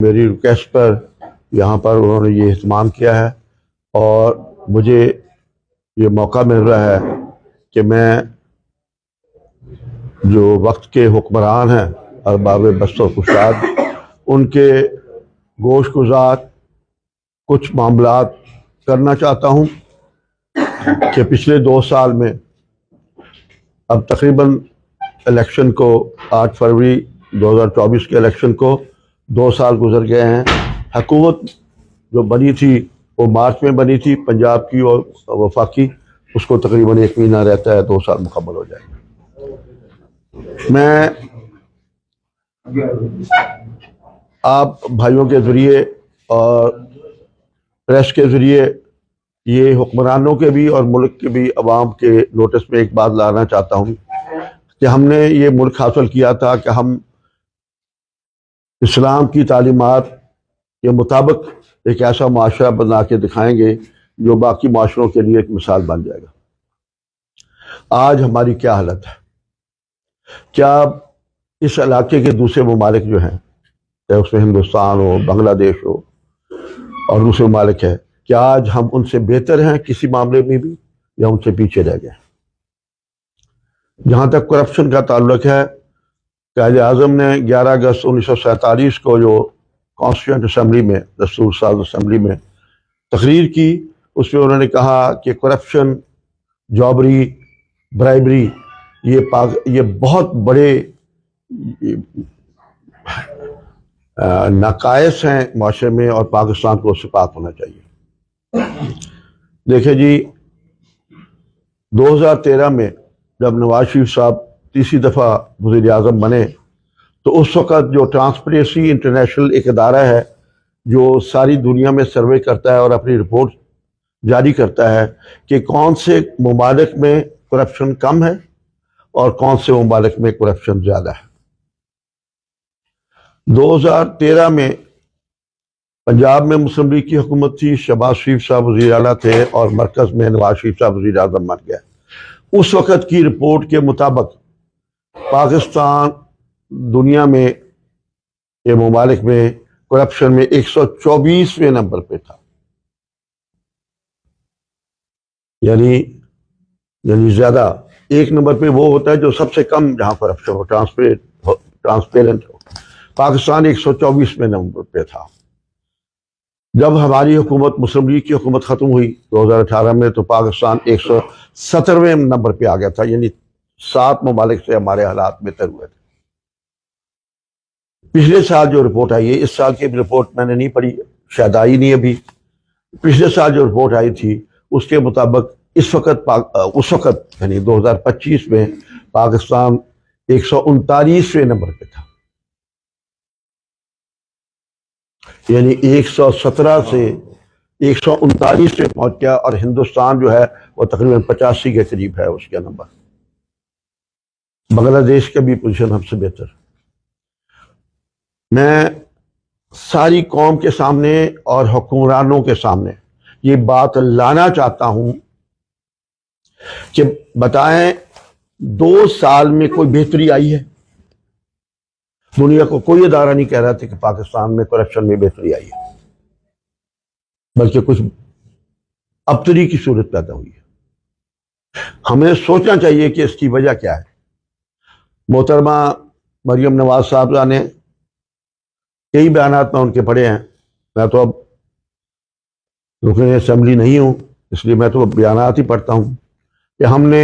میری ریکویسٹ پر یہاں پر انہوں نے یہ اہتمام کیا ہے اور مجھے یہ موقع مل رہا ہے کہ میں جو وقت کے حکمران ہیں ارباب بست و کشاد ان کے گوش گزار کچھ معاملات کرنا چاہتا ہوں کہ پچھلے 2 سال میں اب تقریباً الیکشن کو 8 فروری 2024 کے الیکشن کو 2 سال گزر گئے ہیں۔ حکومت جو بنی تھی وہ مارچ میں بنی تھی پنجاب کی اور وفاقی، اس کو تقریباً 1 مہینہ رہتا ہے 2 سال مکمل ہو جائے گا۔ میں آپ بھائیوں کے ذریعے اور پریس کے ذریعے یہ حکمرانوں کے بھی اور ملک کے بھی عوام کے نوٹس میں ایک بات لانا چاہتا ہوں کہ ہم نے یہ ملک حاصل کیا تھا کہ ہم اسلام کی تعلیمات کے مطابق ایک ایسا معاشرہ بنا کے دکھائیں گے جو باقی معاشروں کے لیے ایک مثال بن جائے گا۔ آج ہماری کیا حالت ہے؟ کیا اس علاقے کے دوسرے ممالک جو ہیں، چاہے اس میں ہندوستان ہو، بنگلہ دیش ہو اور دوسرے ممالک ہے، کیا آج ہم ان سے بہتر ہیں کسی معاملے میں بھی یا ان سے پیچھے رہ گئے؟ جہاں تک کرپشن کا تعلق ہے، قائد اعظم نے 11 اگست 1947 کو جو کانسٹیٹیوئنٹ اسمبلی میں، دستور ساز اسمبلی میں تقریر کی، اس میں انہوں نے کہا کہ کرپشن، جابری، برائبری یہ بہت بڑے نقائص ہیں معاشرے میں اور پاکستان کو اس سے پاک ہونا چاہیے۔ دیکھیں جی، 2013 میں جب نواز شریف صاحب تیسری دفعہ وزیر اعظم بنے تو اس وقت جو ٹرانسپیرنسی انٹرنیشنل ایک ادارہ ہے جو ساری دنیا میں سروے کرتا ہے اور اپنی رپورٹ جاری کرتا ہے کہ کون سے ممالک میں کرپشن کم ہے اور کون سے ممالک میں کرپشن زیادہ ہے۔ 2013 میں پنجاب میں مسلم لیگ کی حکومت تھی، شہباز شریف صاحب وزیر اعلیٰ تھے اور مرکز میں نواز شریف صاحب وزیر اعظم بن گئے۔ اس وقت کی رپورٹ کے مطابق پاکستان دنیا میں کے ممالک میں کرپشن میں 124ویں نمبر پہ تھا، یعنی زیادہ۔ 1 نمبر پہ وہ ہوتا ہے جو سب سے کم جہاں کرپشن ہو، ٹرانسپیرنٹ ہو۔ پاکستان 124ویں نمبر پہ تھا۔ جب ہماری حکومت مسلم لیگ کی حکومت ختم ہوئی 2018 میں تو پاکستان 117ویں نمبر پہ آ گیا تھا، یعنی 7 ممالک سے ہمارے حالات بہتر ہوئے تھے۔ پچھلے سال جو رپورٹ آئی ہے، اس سال کی رپورٹ میں نے نہیں پڑھی، شاید آئی نہیں ابھی، پچھلے سال جو رپورٹ آئی تھی اس کے مطابق اس وقت یعنی 2025 میں پاکستان 139ویں نمبر پہ تھا، یعنی 117 سے 139 پہ پہنچ گیا، اور ہندوستان جو ہے وہ تقریباً 85 کے قریب ہے اس کا نمبر۔ بنگلہ دیش کا بھی پوزیشن ہم سے بہتر۔ میں ساری قوم کے سامنے اور حکمرانوں کے سامنے یہ بات لانا چاہتا ہوں کہ بتائیں 2 سال میں کوئی بہتری آئی ہے؟ دنیا کو کوئی ادارہ نہیں کہہ رہا تھا کہ پاکستان میں کرپشن میں بہتری آئی ہے، بلکہ کچھ ابتری کی صورت پیدا ہوئی ہے۔ ہمیں سوچنا چاہیے کہ اس کی وجہ کیا ہے۔ محترمہ مریم نواز صاحبہ نے کئی بیانات میں ان کے پڑھے ہیں، میں تو اب رکن اسمبلی نہیں ہوں، اس لیے میں تو اب بیانات ہی پڑھتا ہوں کہ ہم نے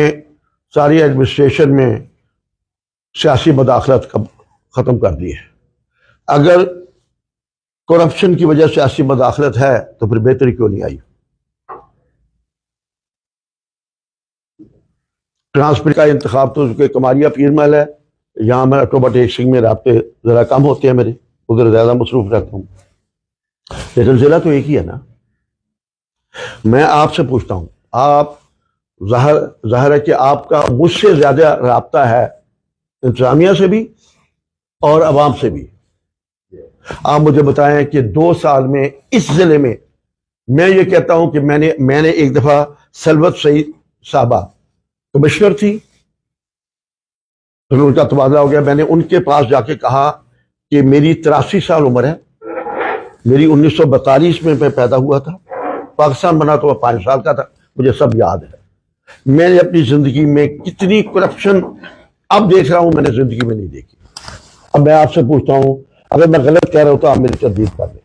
ساری ایڈمنسٹریشن میں سیاسی مداخلت ختم کر دی ہے۔ اگر کرپشن کی وجہ سے سیاسی مداخلت ہے تو پھر بہتری کیوں نہیں آئی؟ ٹرانسپیرنٹ کا انتخاب تو کماریہ پیر محل ہے، یہاں میں اکٹوبر ٹیک سنگھ میں رابطے ذرا کم ہوتے ہیں میرے، ادھر زیادہ مصروف رہتا ہوں، لیکن ضلع تو ایک ہی ہے نا۔ میں آپ سے پوچھتا ہوں، آپ ظاہر ہے کہ آپ کا مجھ سے زیادہ رابطہ ہے انتظامیہ سے بھی اور عوام سے بھی۔ آپ مجھے بتائیں کہ 2 سال میں اس ضلع میں یہ کہتا ہوں کہ میں نے ایک دفعہ سلوت سعید صاحبہ کمشنر تھی، پھر ان کا تبادلہ ہو گیا، میں نے ان کے پاس جا کے کہا کہ میری 83 سال عمر ہے میری 1942 میں پیدا ہوا تھا، پاکستان بنا تو میں 5 سال کا تھا، مجھے سب یاد ہے۔ میں نے اپنی زندگی میں کتنی کرپشن اب دیکھ رہا ہوں، میں نے زندگی میں نہیں دیکھی۔ اب میں آپ سے پوچھتا ہوں، اگر میں غلط کہہ رہا ہوں تو آپ میری تردید کر دیں۔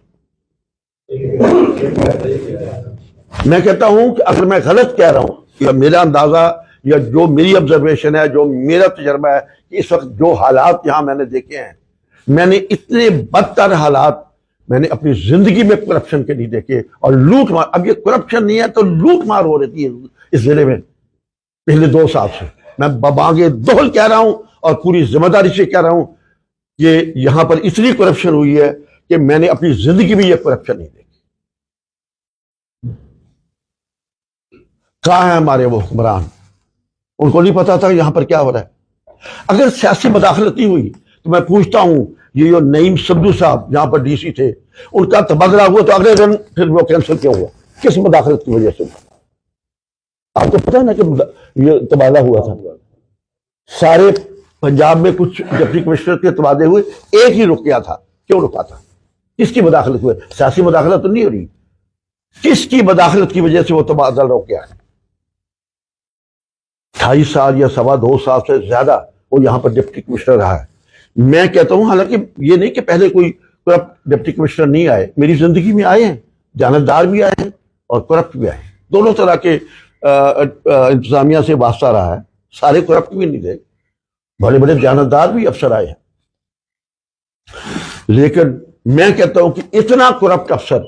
میں کہتا ہوں کہ اگر میں غلط کہہ رہا ہوں، یا میرا اندازہ یا جو میری آبزرویشن ہے، جو میرا تجربہ ہے کہ اس وقت جو حالات یہاں میں نے دیکھے ہیں، میں نے اتنے بدتر حالات میں نے اپنی زندگی میں کرپشن کے نہیں دیکھے۔ اور لوٹ مار، اب یہ کرپشن نہیں ہے تو لوٹ مار ہو رہی ہے اس ضلع میں پچھلے 2 سال سے۔ میں ببانگ دہل کہہ رہا ہوں اور پوری ذمہ داری سے کہہ رہا ہوں کہ یہاں پر اتنی کرپشن ہوئی ہے کہ میں نے اپنی زندگی میں یہ کرپشن نہیں دیکھی۔ کہاں ہیں ہمارے وہ حکمران؟ ان کو نہیں پتا تھا یہاں پر کیا ہو رہا ہے۔ اگر سیاسی مداخلت نہیں ہوئی تو میں پوچھتا ہوں، یہ جو نعیم سدھو صاحب یہاں پر ڈی سی تھے، ان کا تبادلہ ہوا تو اگلے دن پھر وہ کینسل کیوں ہوا؟ کس مداخلت کی وجہ سے؟ آپ کو پتا ہے نا کہ یہ تبادلہ ہوا تھا، سارے پنجاب میں کچھ ڈپٹی کمشنر کے تبادلے ہوئے، ایک ہی رک گیا تھا۔ کیوں رکا تھا؟ کس کی مداخلت ہوئی؟ سیاسی مداخلت تو نہیں ہو رہی، کس کی مداخلت کی وجہ سے وہ تبادلہ رک گیا ہے؟ 28 سال یا 2.25 سال سے زیادہ وہ یہاں پر ڈپٹی کمشنر رہا ہے۔ میں کہتا ہوں، حالانکہ یہ نہیں کہ پہلے کوئی کرپٹ ڈپٹی کمشنر نہیں آئے، میری زندگی میں آئے ہیں، جانبدار بھی آئے ہیں اور کرپٹ بھی آئے ہیں، دونوں طرح کے انتظامیہ سے واسطہ رہا ہے۔ سارے کرپٹ بھی نہیں تھے، بڑے بڑے جانبدار بھی افسر آئے ہیں۔ لیکن میں کہتا ہوں کہ اتنا کرپٹ افسر،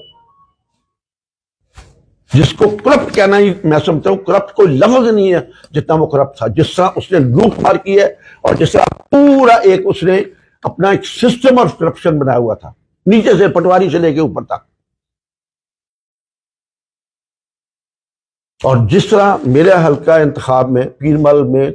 جس کو کرپٹ کہنا ہی میں سمجھتا ہوں کرپٹ کوئی لفظ نہیں ہے جتنا وہ کرپٹ تھا، جس طرح اس نے لوٹ مار کی ہے اور جس طرح پورا ایک اس نے اپنا ایک سسٹم اور کرپشن بنایا ہوا تھا، نیچے سے پٹواری سے لے کے اوپر تک۔ اور جس طرح میرے حلقہ انتخاب میں پیر مل میں